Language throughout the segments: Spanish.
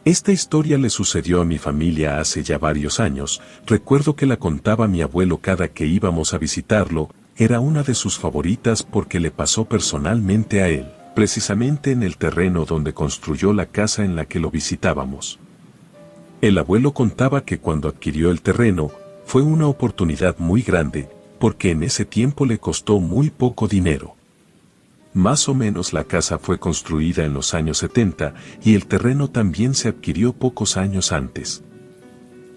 Esta historia le sucedió a mi familia hace ya varios años. Recuerdo que la contaba mi abuelo cada que íbamos a visitarlo. Era una de sus favoritas porque le pasó personalmente a él, precisamente en el terreno donde construyó la casa en la que lo visitábamos. El abuelo contaba que cuando adquirió el terreno, fue una oportunidad muy grande, porque en ese tiempo le costó muy poco dinero. Más o menos la casa fue construida en los años 70 y el terreno también se adquirió pocos años antes.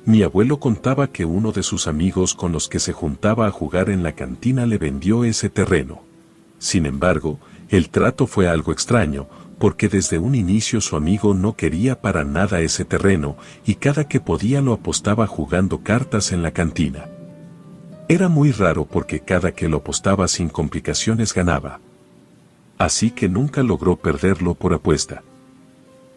Mi abuelo contaba que uno de sus amigos con los que se juntaba a jugar en la cantina le vendió ese terreno. Sin embargo, el trato fue algo extraño, porque desde un inicio su amigo no quería para nada ese terreno y cada que podía lo apostaba jugando cartas en la cantina. Era muy raro porque cada que lo apostaba sin complicaciones ganaba. Así que nunca logró perderlo por apuesta.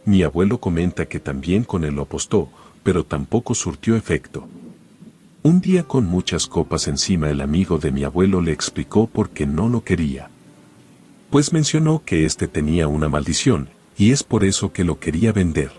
Mi abuelo comenta que también con él lo apostó, pero tampoco surtió efecto. Un día con muchas copas encima el amigo de mi abuelo le explicó por qué no lo quería. Pues mencionó que este tenía una maldición, y es por eso que lo quería vender.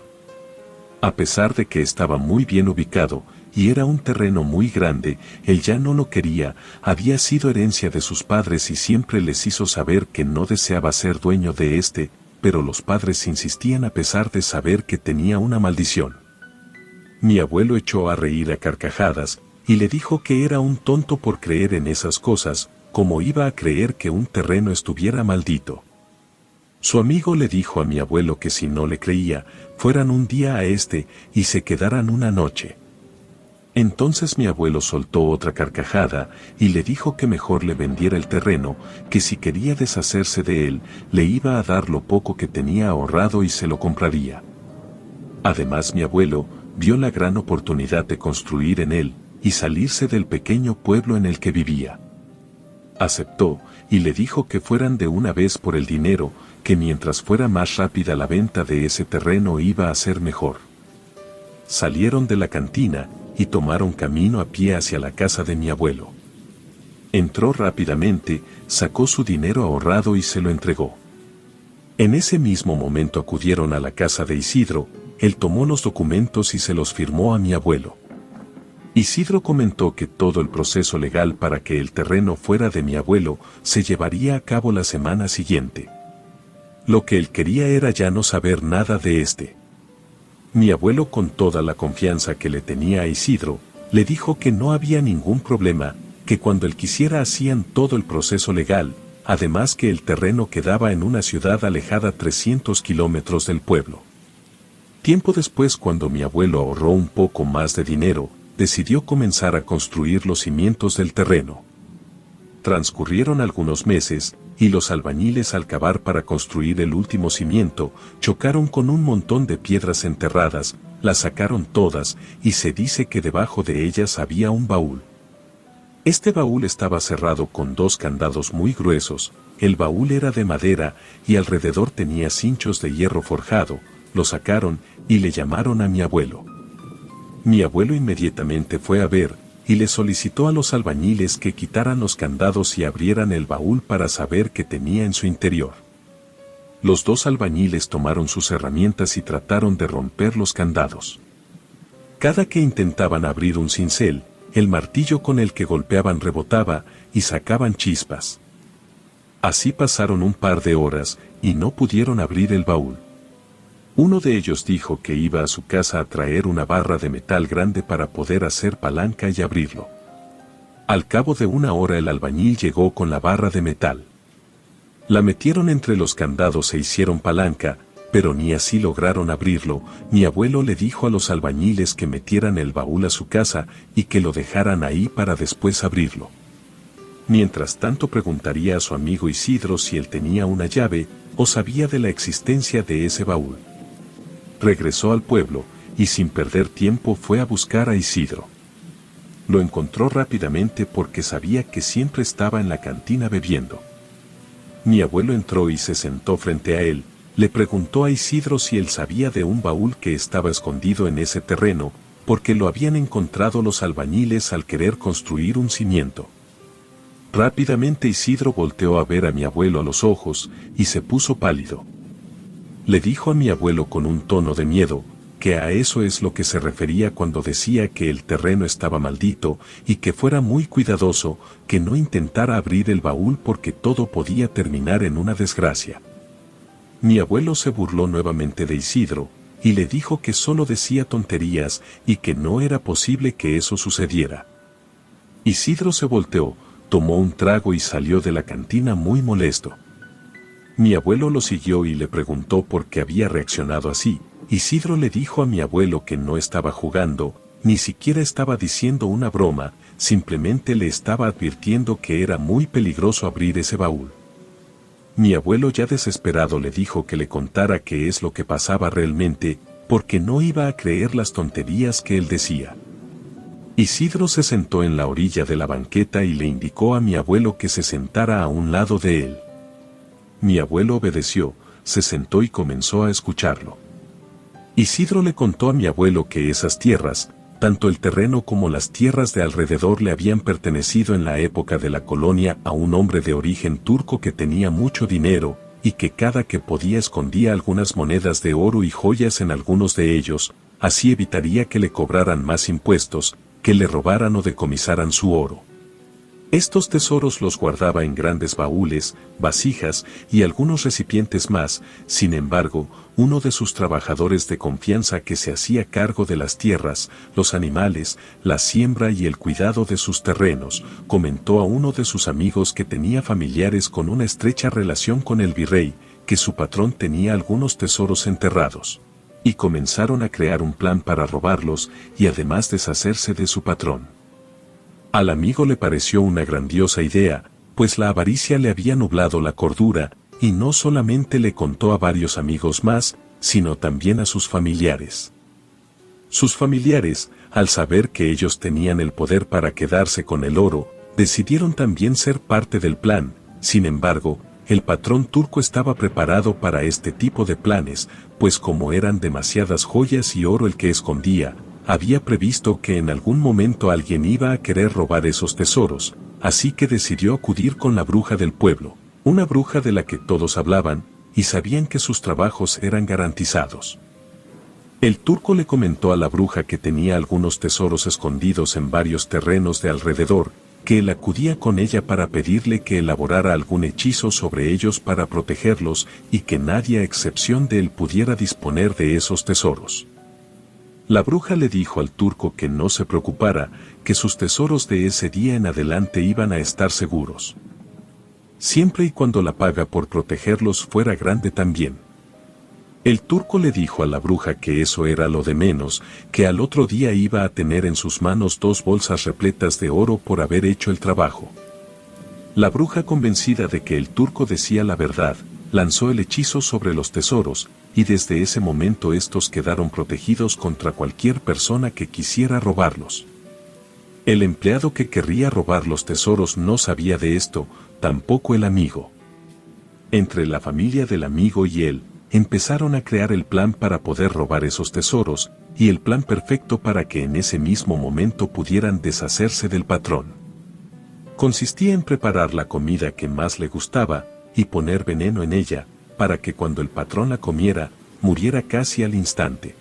A pesar de que estaba muy bien ubicado, y era un terreno muy grande, él ya no lo quería, había sido herencia de sus padres y siempre les hizo saber que no deseaba ser dueño de este, pero los padres insistían a pesar de saber que tenía una maldición. Mi abuelo echó a reír a carcajadas, y le dijo que era un tonto por creer en esas cosas, como iba a creer que un terreno estuviera maldito. Su amigo le dijo a mi abuelo que si no le creía, fueran un día a este y se quedaran una noche. Entonces mi abuelo soltó otra carcajada y le dijo que mejor le vendiera el terreno, que si quería deshacerse de él, le iba a dar lo poco que tenía ahorrado y se lo compraría. Además mi abuelo vio la gran oportunidad de construir en él y salirse del pequeño pueblo en el que vivía. Aceptó y le dijo que fueran de una vez por el dinero, que mientras fuera más rápida la venta de ese terreno iba a ser mejor. Salieron de la cantina y tomaron camino a pie hacia la casa de mi abuelo. Entró rápidamente, sacó su dinero ahorrado y se lo entregó. En ese mismo momento acudieron a la casa de Isidro, él tomó los documentos y se los firmó a mi abuelo. Isidro comentó que todo el proceso legal para que el terreno fuera de mi abuelo se llevaría a cabo la semana siguiente. Lo que él quería era ya no saber nada de este. Mi abuelo, con toda la confianza que le tenía a Isidro, le dijo que no había ningún problema, que cuando él quisiera hacían todo el proceso legal, además que el terreno quedaba en una ciudad alejada 300 kilómetros del pueblo. Tiempo después, cuando mi abuelo ahorró un poco más de dinero, decidió comenzar a construir los cimientos del terreno. Transcurrieron algunos meses, y los albañiles al cavar para construir el último cimiento, chocaron con un montón de piedras enterradas, las sacaron todas, y se dice que debajo de ellas había un baúl. Este baúl estaba cerrado con 2 candados muy gruesos, el baúl era de madera, y alrededor tenía cinchos de hierro forjado, lo sacaron, y le llamaron a mi abuelo. Mi abuelo inmediatamente fue a ver, y le solicitó a los albañiles que quitaran los candados y abrieran el baúl para saber qué tenía en su interior. Los 2 albañiles tomaron sus herramientas y trataron de romper los candados. Cada que intentaban abrir un cincel, el martillo con el que golpeaban rebotaba y sacaban chispas. Así pasaron un par de horas y no pudieron abrir el baúl. Uno de ellos dijo que iba a su casa a traer una barra de metal grande para poder hacer palanca y abrirlo. Al cabo de una hora el albañil llegó con la barra de metal. La metieron entre los candados e hicieron palanca, pero ni así lograron abrirlo. Mi abuelo le dijo a los albañiles que metieran el baúl a su casa y que lo dejaran ahí para después abrirlo. Mientras tanto preguntaría a su amigo Isidro si él tenía una llave o sabía de la existencia de ese baúl. Regresó al pueblo, y sin perder tiempo fue a buscar a Isidro. Lo encontró rápidamente porque sabía que siempre estaba en la cantina bebiendo. Mi abuelo entró y se sentó frente a él, le preguntó a Isidro si él sabía de un baúl que estaba escondido en ese terreno, porque lo habían encontrado los albañiles al querer construir un cimiento. Rápidamente Isidro volteó a ver a mi abuelo a los ojos, y se puso pálido. Le dijo a mi abuelo con un tono de miedo, que a eso es lo que se refería cuando decía que el terreno estaba maldito y que fuera muy cuidadoso, que no intentara abrir el baúl porque todo podía terminar en una desgracia. Mi abuelo se burló nuevamente de Isidro, y le dijo que solo decía tonterías y que no era posible que eso sucediera. Isidro se volteó, tomó un trago y salió de la cantina muy molesto. Mi abuelo lo siguió y le preguntó por qué había reaccionado así. Isidro le dijo a mi abuelo que no estaba jugando, ni siquiera estaba diciendo una broma, simplemente le estaba advirtiendo que era muy peligroso abrir ese baúl. Mi abuelo ya desesperado le dijo que le contara qué es lo que pasaba realmente, porque no iba a creer las tonterías que él decía. Isidro se sentó en la orilla de la banqueta y le indicó a mi abuelo que se sentara a un lado de él. Mi abuelo obedeció, se sentó y comenzó a escucharlo. Isidro le contó a mi abuelo que esas tierras, tanto el terreno como las tierras de alrededor le habían pertenecido en la época de la colonia a un hombre de origen turco que tenía mucho dinero, y que cada que podía escondía algunas monedas de oro y joyas en algunos de ellos, así evitaría que le cobraran más impuestos, que le robaran o decomisaran su oro. Estos tesoros los guardaba en grandes baúles, vasijas y algunos recipientes más. Sin embargo, uno de sus trabajadores de confianza que se hacía cargo de las tierras, los animales, la siembra y el cuidado de sus terrenos, comentó a uno de sus amigos que tenía familiares con una estrecha relación con el virrey, que su patrón tenía algunos tesoros enterrados. Y comenzaron a crear un plan para robarlos y además deshacerse de su patrón. Al amigo le pareció una grandiosa idea, pues la avaricia le había nublado la cordura, y no solamente le contó a varios amigos más, sino también a sus familiares. Sus familiares, al saber que ellos tenían el poder para quedarse con el oro, decidieron también ser parte del plan. Sin embargo, el patrón turco estaba preparado para este tipo de planes, pues como eran demasiadas joyas y oro el que escondía, había previsto que en algún momento alguien iba a querer robar esos tesoros, así que decidió acudir con la bruja del pueblo, una bruja de la que todos hablaban, y sabían que sus trabajos eran garantizados. El turco le comentó a la bruja que tenía algunos tesoros escondidos en varios terrenos de alrededor, que él acudía con ella para pedirle que elaborara algún hechizo sobre ellos para protegerlos y que nadie a excepción de él pudiera disponer de esos tesoros. La bruja le dijo al turco que no se preocupara, que sus tesoros de ese día en adelante iban a estar seguros. Siempre y cuando la paga por protegerlos fuera grande también. El turco le dijo a la bruja que eso era lo de menos, que al otro día iba a tener en sus manos 2 bolsas repletas de oro por haber hecho el trabajo. La bruja, convencida de que el turco decía la verdad, lanzó el hechizo sobre los tesoros, y desde ese momento estos quedaron protegidos contra cualquier persona que quisiera robarlos. El empleado que querría robar los tesoros no sabía de esto, tampoco el amigo. Entre la familia del amigo y él, empezaron a crear el plan para poder robar esos tesoros, y el plan perfecto para que en ese mismo momento pudieran deshacerse del patrón. Consistía en preparar la comida que más le gustaba, y poner veneno en ella, para que cuando el patrón la comiera, muriera casi al instante.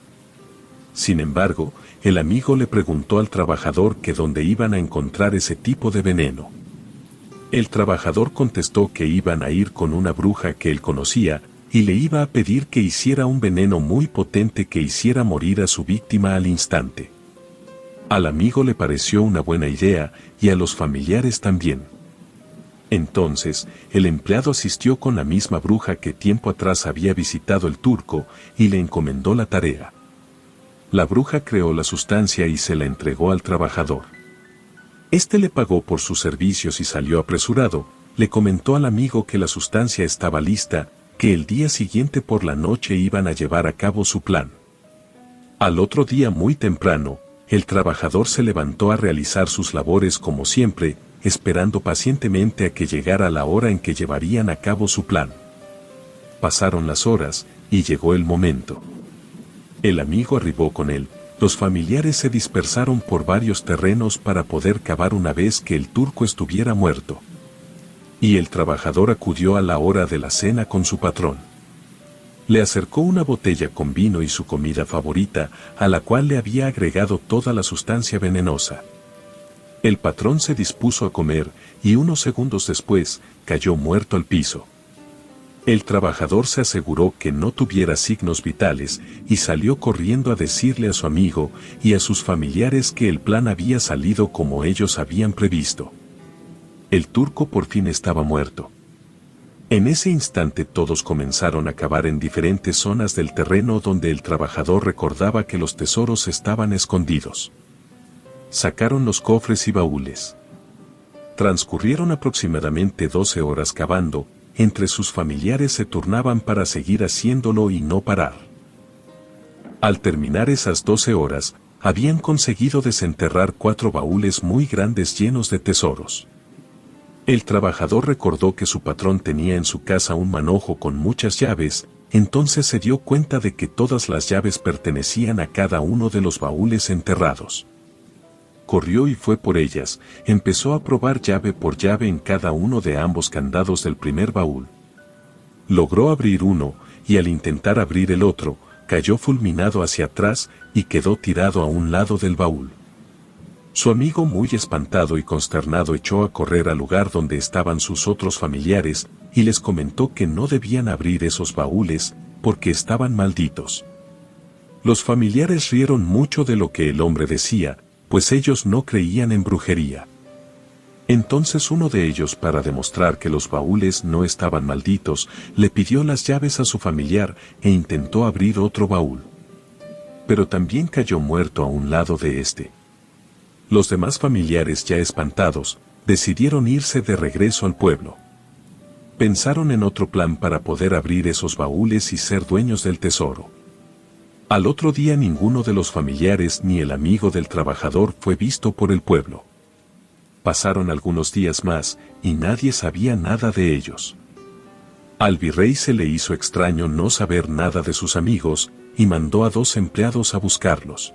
Sin embargo, el amigo le preguntó al trabajador que dónde iban a encontrar ese tipo de veneno. El trabajador contestó que iban a ir con una bruja que él conocía, y le iba a pedir que hiciera un veneno muy potente que hiciera morir a su víctima al instante. Al amigo le pareció una buena idea, y a los familiares también. Entonces, el empleado asistió con la misma bruja que tiempo atrás había visitado el turco, y le encomendó la tarea. La bruja creó la sustancia y se la entregó al trabajador. Este le pagó por sus servicios y salió apresurado. Le comentó al amigo que la sustancia estaba lista, que el día siguiente por la noche iban a llevar a cabo su plan. Al otro día muy temprano, el trabajador se levantó a realizar sus labores como siempre, esperando pacientemente a que llegara la hora en que llevarían a cabo su plan. Pasaron las horas, y llegó el momento. El amigo arribó con él, los familiares se dispersaron por varios terrenos para poder cavar una vez que el turco estuviera muerto. Y el trabajador acudió a la hora de la cena con su patrón. Le acercó una botella con vino y su comida favorita, a la cual le había agregado toda la sustancia venenosa. El patrón se dispuso a comer, y unos segundos después, cayó muerto al piso. El trabajador se aseguró que no tuviera signos vitales, y salió corriendo a decirle a su amigo y a sus familiares que el plan había salido como ellos habían previsto. El turco por fin estaba muerto. En ese instante todos comenzaron a cavar en diferentes zonas del terreno donde el trabajador recordaba que los tesoros estaban escondidos. Sacaron los cofres y baúles. Transcurrieron aproximadamente 12 horas cavando, entre sus familiares se turnaban para seguir haciéndolo y no parar. Al terminar esas 12 horas, habían conseguido desenterrar 4 baúles muy grandes llenos de tesoros. El trabajador recordó que su patrón tenía en su casa un manojo con muchas llaves, entonces se dio cuenta de que todas las llaves pertenecían a cada uno de los baúles enterrados. Corrió y fue por ellas, empezó a probar llave por llave en cada uno de ambos candados del primer baúl. Logró abrir uno, y al intentar abrir el otro, cayó fulminado hacia atrás y quedó tirado a un lado del baúl. Su amigo, muy espantado y consternado, echó a correr al lugar donde estaban sus otros familiares y les comentó que no debían abrir esos baúles porque estaban malditos. Los familiares rieron mucho de lo que el hombre decía, pues ellos no creían en brujería. Entonces uno de ellos, para demostrar que los baúles no estaban malditos, le pidió las llaves a su familiar e intentó abrir otro baúl. Pero también cayó muerto a un lado de este. Los demás familiares, ya espantados, decidieron irse de regreso al pueblo. Pensaron en otro plan para poder abrir esos baúles y ser dueños del tesoro. Al otro día ninguno de los familiares ni el amigo del trabajador fue visto por el pueblo. Pasaron algunos días más, y nadie sabía nada de ellos. Al virrey se le hizo extraño no saber nada de sus amigos, y mandó a 2 empleados a buscarlos.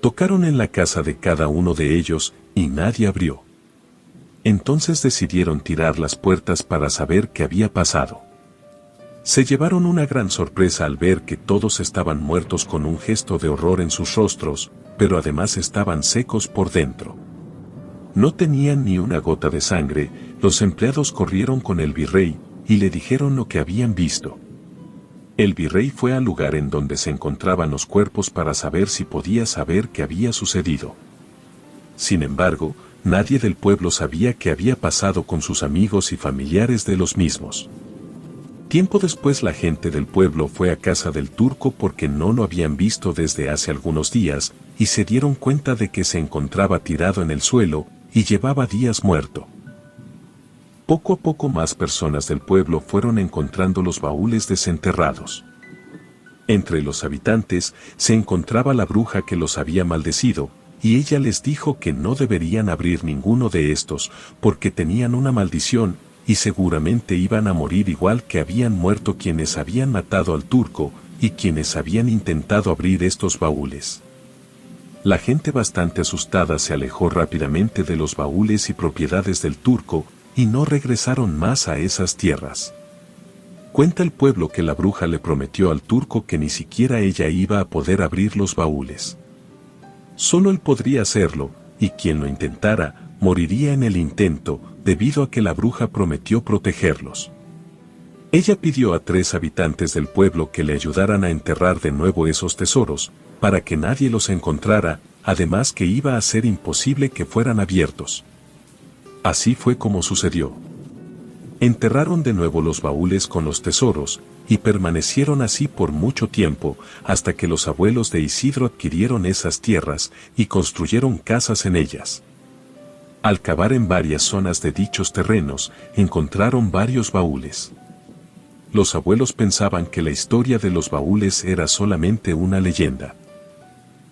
Tocaron en la casa de cada uno de ellos, y nadie abrió. Entonces decidieron tirar las puertas para saber qué había pasado. Se llevaron una gran sorpresa al ver que todos estaban muertos con un gesto de horror en sus rostros, pero además estaban secos por dentro. No tenían ni una gota de sangre. Los empleados corrieron con el virrey y le dijeron lo que habían visto. El virrey fue al lugar en donde se encontraban los cuerpos para saber si podía saber qué había sucedido. Sin embargo, nadie del pueblo sabía qué había pasado con sus amigos y familiares de los mismos. Tiempo después la gente del pueblo fue a casa del turco porque no lo habían visto desde hace algunos días y se dieron cuenta de que se encontraba tirado en el suelo y llevaba días muerto. Poco a poco más personas del pueblo fueron encontrando los baúles desenterrados. Entre los habitantes se encontraba la bruja que los había maldecido, y ella les dijo que no deberían abrir ninguno de estos porque tenían una maldición, y seguramente iban a morir igual que habían muerto quienes habían matado al turco y quienes habían intentado abrir estos baúles. La gente bastante asustada se alejó rápidamente de los baúles y propiedades del turco y no regresaron más a esas tierras. Cuenta el pueblo que la bruja le prometió al turco que ni siquiera ella iba a poder abrir los baúles. Solo él podría hacerlo, y quien lo intentara, moriría en el intento, debido a que la bruja prometió protegerlos. Ella pidió a 3 habitantes del pueblo que le ayudaran a enterrar de nuevo esos tesoros, para que nadie los encontrara, además que iba a ser imposible que fueran abiertos. Así fue como sucedió. Enterraron de nuevo los baúles con los tesoros, y permanecieron así por mucho tiempo, hasta que los abuelos de Isidro adquirieron esas tierras y construyeron casas en ellas. Al cavar en varias zonas de dichos terrenos, encontraron varios baúles. Los abuelos pensaban que la historia de los baúles era solamente una leyenda.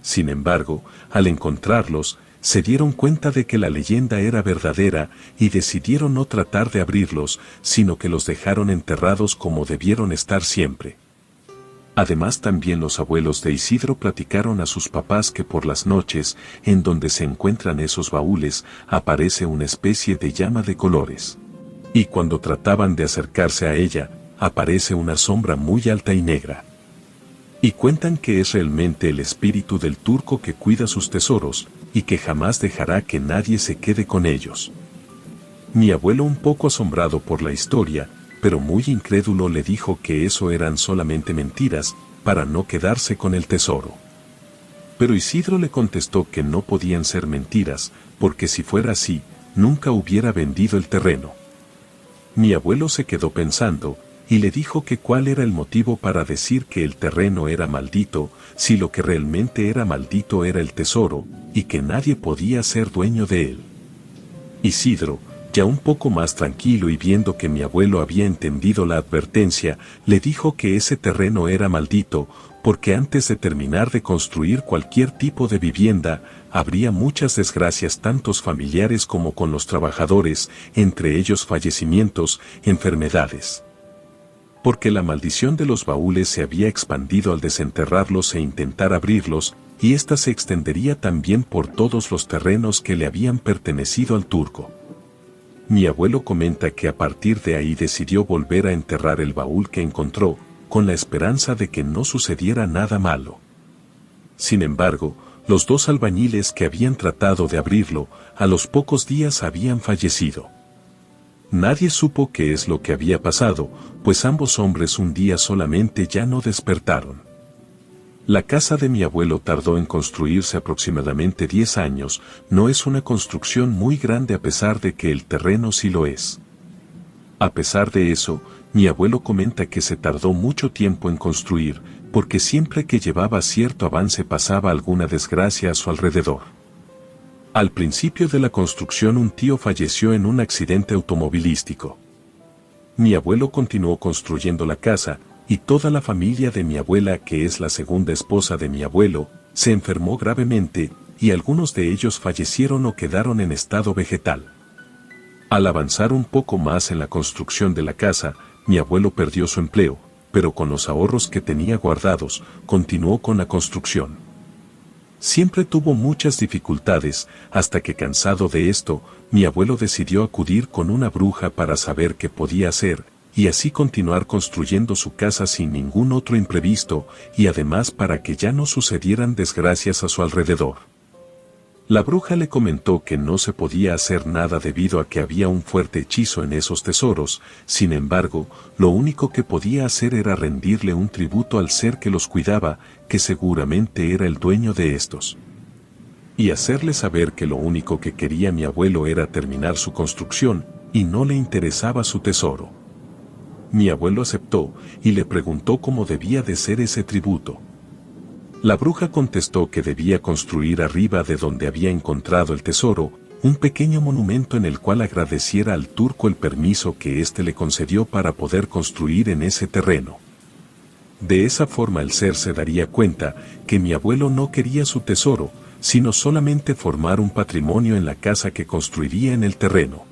Sin embargo, al encontrarlos, se dieron cuenta de que la leyenda era verdadera y decidieron no tratar de abrirlos, sino que los dejaron enterrados como debieron estar siempre. Además, también los abuelos de Isidro platicaron a sus papás que por las noches, en donde se encuentran esos baúles, aparece una especie de llama de colores. Y cuando trataban de acercarse a ella, aparece una sombra muy alta y negra. Y cuentan que es realmente el espíritu del turco que cuida sus tesoros, y que jamás dejará que nadie se quede con ellos. Mi abuelo, un poco asombrado por la historia, pero muy incrédulo, le dijo que eso eran solamente mentiras, para no quedarse con el tesoro. Pero Isidro le contestó que no podían ser mentiras, porque si fuera así, nunca hubiera vendido el terreno. Mi abuelo se quedó pensando, y le dijo que cuál era el motivo para decir que el terreno era maldito, si lo que realmente era maldito era el tesoro, y que nadie podía ser dueño de él. Isidro, ya un poco más tranquilo y viendo que mi abuelo había entendido la advertencia, le dijo que ese terreno era maldito, porque antes de terminar de construir cualquier tipo de vivienda, habría muchas desgracias tanto familiares como con los trabajadores, entre ellos fallecimientos, enfermedades. Porque la maldición de los baúles se había expandido al desenterrarlos e intentar abrirlos, y ésta se extendería también por todos los terrenos que le habían pertenecido al turco. Mi abuelo comenta que a partir de ahí decidió volver a enterrar el baúl que encontró, con la esperanza de que no sucediera nada malo. Sin embargo, los dos albañiles que habían tratado de abrirlo, a los pocos días habían fallecido. Nadie supo qué es lo que había pasado, pues ambos hombres un día solamente ya no despertaron. La casa de mi abuelo tardó en construirse aproximadamente 10 años, no es una construcción muy grande a pesar de que el terreno sí lo es. A pesar de eso, mi abuelo comenta que se tardó mucho tiempo en construir, porque siempre que llevaba cierto avance pasaba alguna desgracia a su alrededor. Al principio de la construcción un tío falleció en un accidente automovilístico. Mi abuelo continuó construyendo la casa, y toda la familia de mi abuela, que es la segunda esposa de mi abuelo, se enfermó gravemente, y algunos de ellos fallecieron o quedaron en estado vegetal. Al avanzar un poco más en la construcción de la casa, mi abuelo perdió su empleo, pero con los ahorros que tenía guardados, continuó con la construcción. Siempre tuvo muchas dificultades, hasta que cansado de esto, mi abuelo decidió acudir con una bruja para saber qué podía hacer, y así continuar construyendo su casa sin ningún otro imprevisto, y además para que ya no sucedieran desgracias a su alrededor. La bruja le comentó que no se podía hacer nada debido a que había un fuerte hechizo en esos tesoros, sin embargo, lo único que podía hacer era rendirle un tributo al ser que los cuidaba, que seguramente era el dueño de estos. Y hacerle saber que lo único que quería mi abuelo era terminar su construcción, y no le interesaba su tesoro. Mi abuelo aceptó, y le preguntó cómo debía de ser ese tributo. La bruja contestó que debía construir arriba de donde había encontrado el tesoro, un pequeño monumento en el cual agradeciera al turco el permiso que éste le concedió para poder construir en ese terreno. De esa forma el ser se daría cuenta que mi abuelo no quería su tesoro, sino solamente formar un patrimonio en la casa que construiría en el terreno.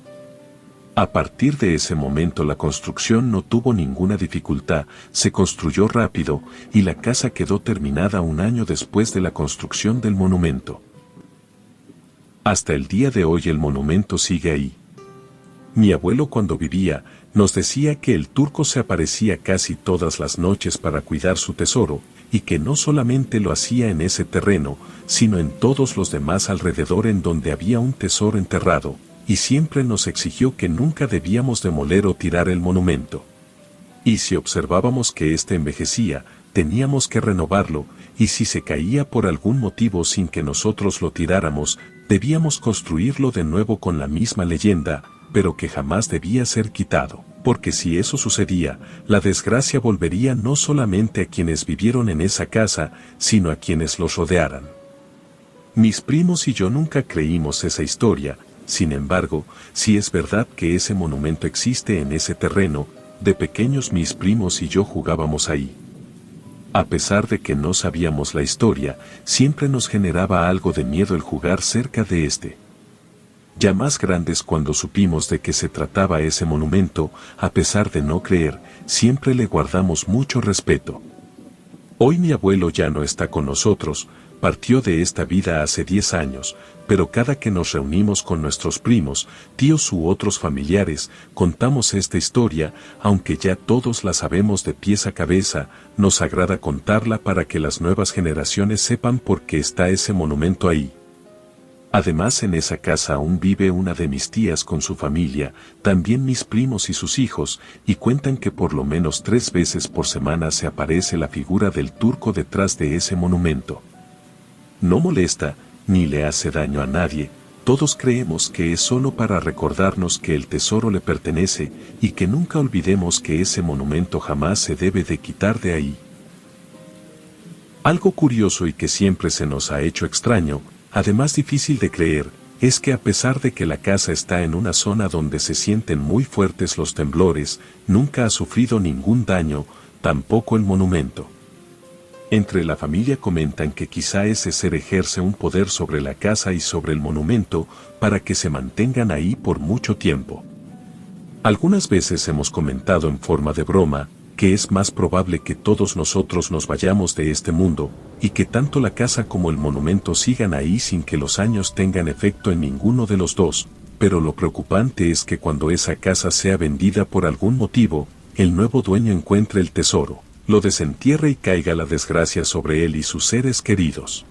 A partir de ese momento la construcción no tuvo ninguna dificultad, se construyó rápido, y la casa quedó terminada un año después de la construcción del monumento. Hasta el día de hoy el monumento sigue ahí. Mi abuelo, cuando vivía, nos decía que el turco se aparecía casi todas las noches para cuidar su tesoro, y que no solamente lo hacía en ese terreno, sino en todos los demás alrededor en donde había un tesoro enterrado, y siempre nos exigió que nunca debíamos demoler o tirar el monumento. Y si observábamos que éste envejecía, teníamos que renovarlo, y si se caía por algún motivo sin que nosotros lo tiráramos, debíamos construirlo de nuevo con la misma leyenda, pero que jamás debía ser quitado, porque si eso sucedía, la desgracia volvería no solamente a quienes vivieron en esa casa, sino a quienes los rodearan. Mis primos y yo nunca creímos esa historia. Sin embargo, si es verdad que ese monumento existe en ese terreno, de pequeños mis primos y yo jugábamos ahí. A pesar de que no sabíamos la historia, siempre nos generaba algo de miedo el jugar cerca de este. Ya más grandes, cuando supimos de qué se trataba ese monumento, a pesar de no creer, siempre le guardamos mucho respeto. Hoy mi abuelo ya no está con nosotros, partió de esta vida hace 10 años, pero cada que nos reunimos con nuestros primos, tíos u otros familiares, contamos esta historia, aunque ya todos la sabemos de pies a cabeza, nos agrada contarla para que las nuevas generaciones sepan por qué está ese monumento ahí. Además, en esa casa aún vive una de mis tías con su familia, también mis primos y sus hijos, y cuentan que por lo menos 3 veces por semana se aparece la figura del turco detrás de ese monumento. No molesta, ni le hace daño a nadie, todos creemos que es solo para recordarnos que el tesoro le pertenece y que nunca olvidemos que ese monumento jamás se debe de quitar de ahí. Algo curioso y que siempre se nos ha hecho extraño, además difícil de creer, es que a pesar de que la casa está en una zona donde se sienten muy fuertes los temblores, nunca ha sufrido ningún daño, tampoco el monumento. Entre la familia comentan que quizá ese ser ejerce un poder sobre la casa y sobre el monumento para que se mantengan ahí por mucho tiempo. Algunas veces hemos comentado en forma de broma que es más probable que todos nosotros nos vayamos de este mundo y que tanto la casa como el monumento sigan ahí sin que los años tengan efecto en ninguno de los dos, pero lo preocupante es que cuando esa casa sea vendida por algún motivo, el nuevo dueño encuentre el tesoro, lo desentierre y caiga la desgracia sobre él y sus seres queridos.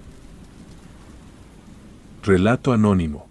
Relato anónimo.